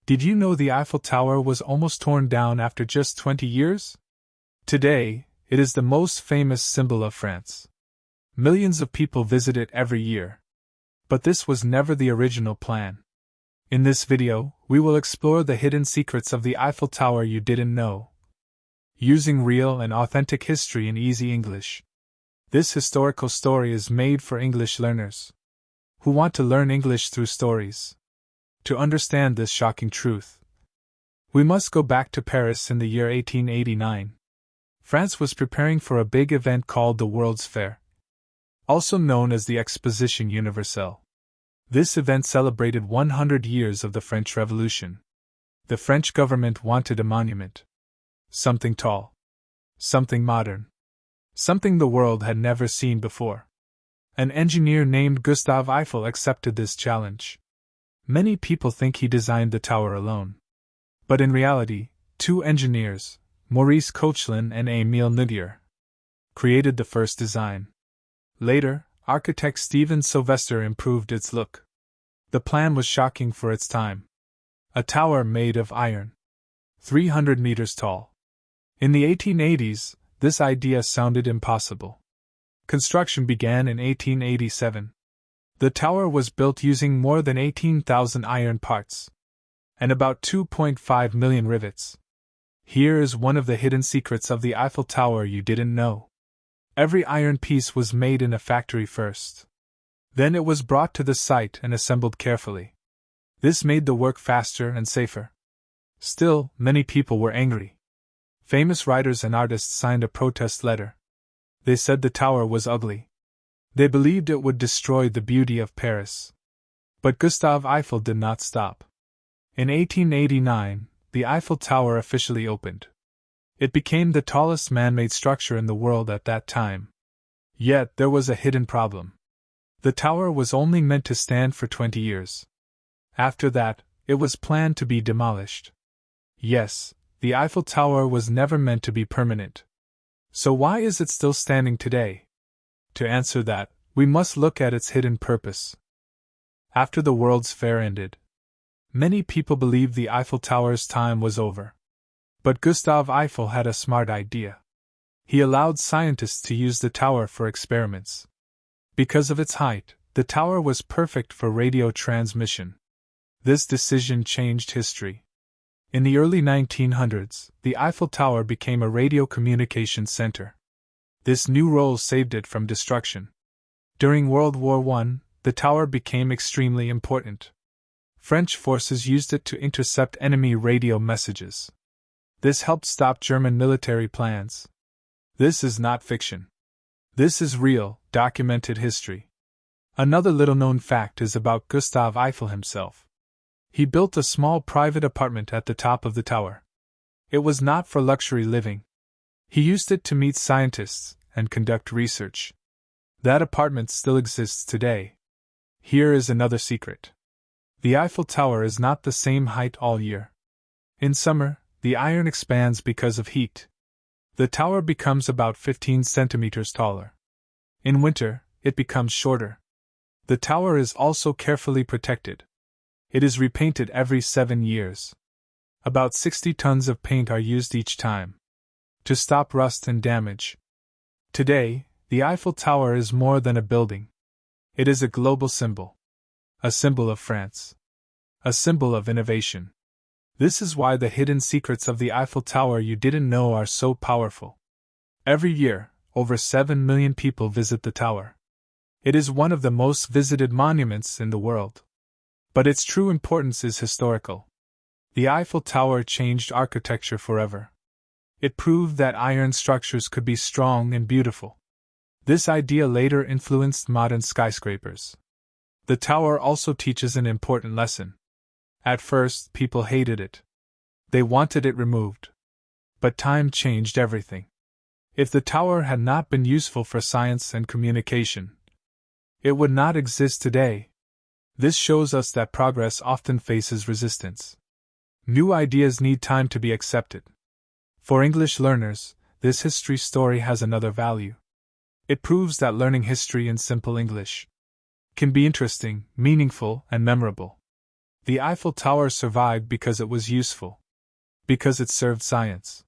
Did you know the Eiffel Tower was almost torn down after just 20 years? Today, it is the most famous symbol of France. Millions of people visit it every year. But this was never the original plan. In this video, we will explore the hidden secrets of the Eiffel Tower you didn't know. Using real and authentic history in easy English. This historical story is made for English learners who want to learn English through stories. To understand this shocking truth, we must go back to Paris in the year 1889. France was preparing for a big event called the World's Fair, also known as the Exposition Universelle. This event celebrated 100 years of the French Revolution. The French government wanted a monument. Something tall. Something modern. Something the world had never seen before. An engineer named Gustave Eiffel accepted this challenge. Many people think he designed the tower alone. But in reality, two engineers, Maurice Koechlin and Émile Nodier, created the first design. Later, architect Stephen Sylvester improved its look. The plan was shocking for its time. A tower made of iron, 300 meters tall. In the 1880s, this idea sounded impossible. Construction began in 1887. The tower was built using more than 18,000 iron parts and about 2.5 million rivets. Here is one of the hidden secrets of the Eiffel Tower you didn't know. Every iron piece was made in a factory first. Then it was brought to the site and assembled carefully. This made the work faster and safer. Still, many people were angry. Famous writers and artists signed a protest letter. They said the tower was ugly. They believed it would destroy the beauty of Paris. But Gustave Eiffel did not stop. In 1889, the Eiffel Tower officially opened. It became the tallest man-made structure in the world at that time. Yet there was a hidden problem. The tower was only meant to stand for 20 years. After that, it was planned to be demolished. Yes, the Eiffel Tower was never meant to be permanent. So why is it still standing today? To answer that, we must look at its hidden purpose. After the World's Fair ended, many people believed the Eiffel Tower's time was over. But Gustave Eiffel had a smart idea. He allowed scientists to use the tower for experiments. Because of its height, the tower was perfect for radio transmission. This decision changed history. In the early 1900s, the Eiffel Tower became a radio communications center. This new role saved it from destruction. During World War I, the tower became extremely important. French forces used it to intercept enemy radio messages. This helped stop German military plans. This is not fiction. This is real, documented history. Another little-known fact is about Gustave Eiffel himself. He built a small private apartment at the top of the tower. It was not for luxury living. He used it to meet scientists and conduct research. That apartment still exists today. Here is another secret. The Eiffel Tower is not the same height all year. In summer, the iron expands because of heat. The tower becomes about 15 centimeters taller. In winter, it becomes shorter. The tower is also carefully protected. It is repainted every 7 years. About 60 tons of paint are used each time to stop rust and damage. Today, the Eiffel Tower is more than a building. It is a global symbol. A symbol of France. A symbol of innovation. This is why the hidden secrets of the Eiffel Tower you didn't know are so powerful. Every year, over 7 million people visit the tower. It is one of the most visited monuments in the world. But its true importance is historical. The Eiffel Tower changed architecture forever. It proved that iron structures could be strong and beautiful. This idea later influenced modern skyscrapers. The tower also teaches an important lesson. At first, people hated it. They wanted it removed. But time changed everything. If the tower had not been useful for science and communication, it would not exist today. This shows us that progress often faces resistance. New ideas need time to be accepted. For English learners, this history story has another value. It proves that learning history in simple English can be interesting, meaningful, and memorable. The Eiffel Tower survived because it was useful. Because it served science.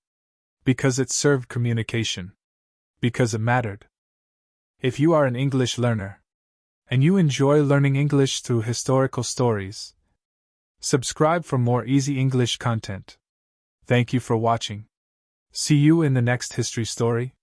Because it served communication. Because it mattered. If you are an English learner, and you enjoy learning English through historical stories, subscribe for more easy English content. Thank you for watching. See you in the next history story.